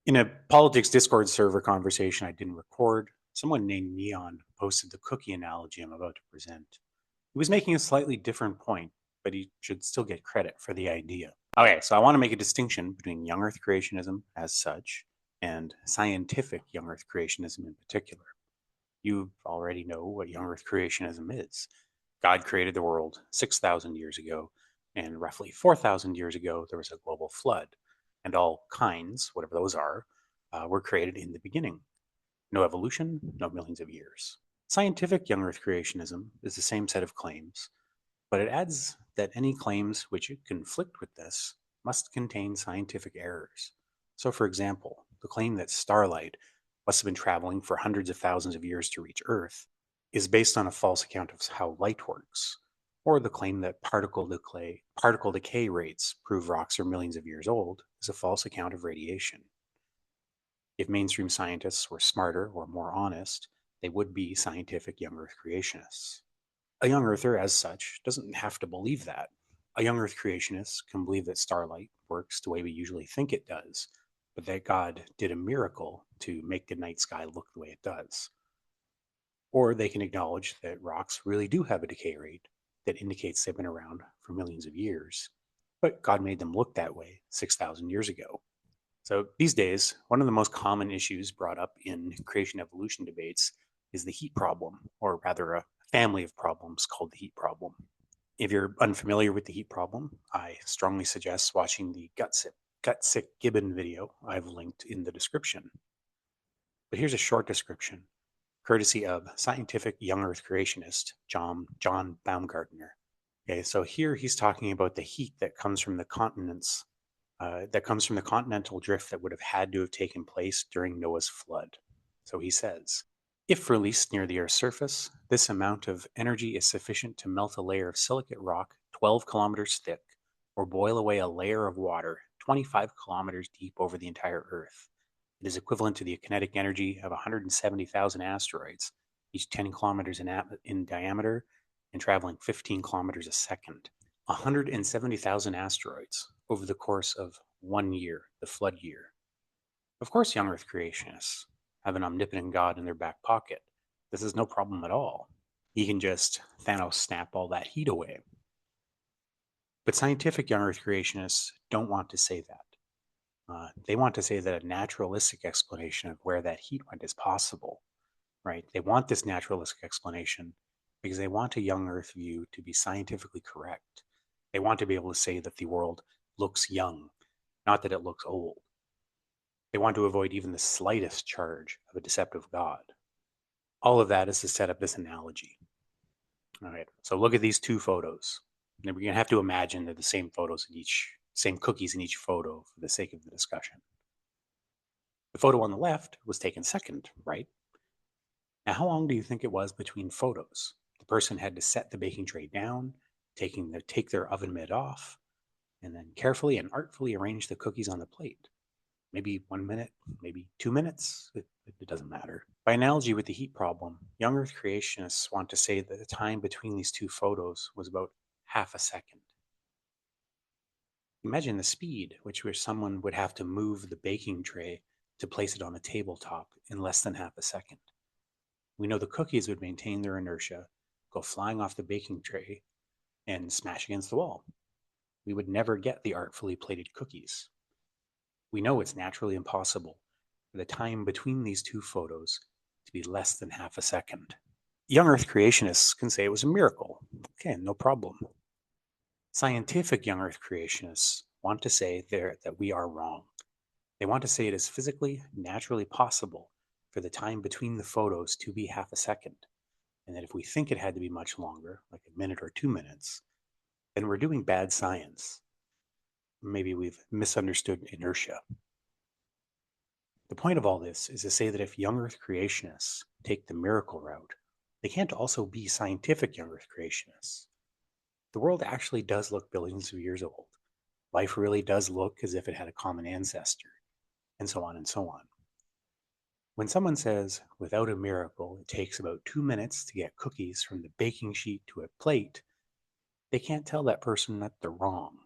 In a politics Discord server conversation I didn't record, someone named Neon posted the cookie analogy I'm about to present. He was making a slightly different point, but he should still get credit for the idea. Okay, so I want to make a distinction between young Earth creationism as such and scientific young Earth creationism in particular. You already know what young Earth creationism is. God created the world 6,000 years ago, and roughly 4,000 years ago, there was a global flood, and all kinds, whatever those are, were created in the beginning. No evolution, no millions of years. Scientific young Earth creationism is the same set of claims, but it adds that any claims which conflict with this must contain scientific errors. So, for example, the claim that starlight must have been traveling for hundreds of thousands of years to reach Earth is based on a false account of how light works, or the claim that particle decay rates prove rocks are millions of years old is a false account of radiation. If mainstream scientists were smarter or more honest, they would be scientific young Earth creationists. A young Earther, as such, doesn't have to believe that. A young Earth creationist can believe that starlight works the way we usually think it does, but that God did a miracle to make the night sky look the way it does. Or they can acknowledge that rocks really do have a decay rate that indicates they've been around for millions of years, but God made them look that way 6,000 years ago. So these days, one of the most common issues brought up in creation evolution debates is the heat problem, or rather a family of problems called the heat problem. If you're unfamiliar with the heat problem, I strongly suggest watching the Gutsick Gibbon video I've linked in the description. But here's a short description, courtesy of scientific young Earth creationist John Baumgartner. Okay, so here he's talking about the heat that comes from the continents, that comes from the continental drift that would have had to have taken place during Noah's flood. So he says, if released near the Earth's surface, this amount of energy is sufficient to melt a layer of silicate rock 12 kilometers thick, or boil away a layer of water 25 kilometers deep over the entire Earth. It is equivalent to the kinetic energy of 170,000 asteroids, each 10 kilometers in diameter and traveling 15 kilometers a second. 170,000 asteroids over the course of 1 year, the flood year. Of course, young Earth creationists have an omnipotent God in their back pocket. This is no problem at all. He can just Thanos snap all that heat away. But scientific young Earth creationists don't want to say that. They want to say that a naturalistic explanation of where that heat went is possible, right? They want this naturalistic explanation because they want a young Earth view to be scientifically correct. They want to be able to say that the world looks young, not that it looks old. They want to avoid even the slightest charge of a deceptive God. All of that is to set up this analogy. All right, so look at these two photos. And we're going to have to imagine they're the same photos in each, same cookies in each photo for the sake of the discussion. The photo on the left was taken second, right? Now, how long do you think it was between photos? The person had to set the baking tray down, take their oven mitt off, and then carefully and artfully arrange the cookies on the plate. Maybe 1 minute, maybe 2 minutes, it doesn't matter. By analogy with the heat problem, young Earth creationists want to say that the time between these two photos was about half a second. Imagine the speed which someone would have to move the baking tray to place it on the tabletop in less than half a second. We know the cookies would maintain their inertia, go flying off the baking tray, and smash against the wall. We would never get the artfully plated cookies. We know it's naturally impossible for the time between these two photos to be less than half a second. Young Earth creationists can say it was a miracle. Okay, no problem. Scientific young Earth creationists want to say that we are wrong. They want to say it is physically, naturally possible for the time between the photos to be half a second, and that if we think it had to be much longer, like a minute or 2 minutes, then we're doing bad science. Maybe we've misunderstood inertia. The point of all this is to say that if young Earth creationists take the miracle route, they can't also be scientific young Earth creationists. The world actually does look billions of years old. Life really does look as if it had a common ancestor, and so on and so on. When someone says, without a miracle, it takes about 2 minutes to get cookies from the baking sheet to a plate, they can't tell that person that they're wrong.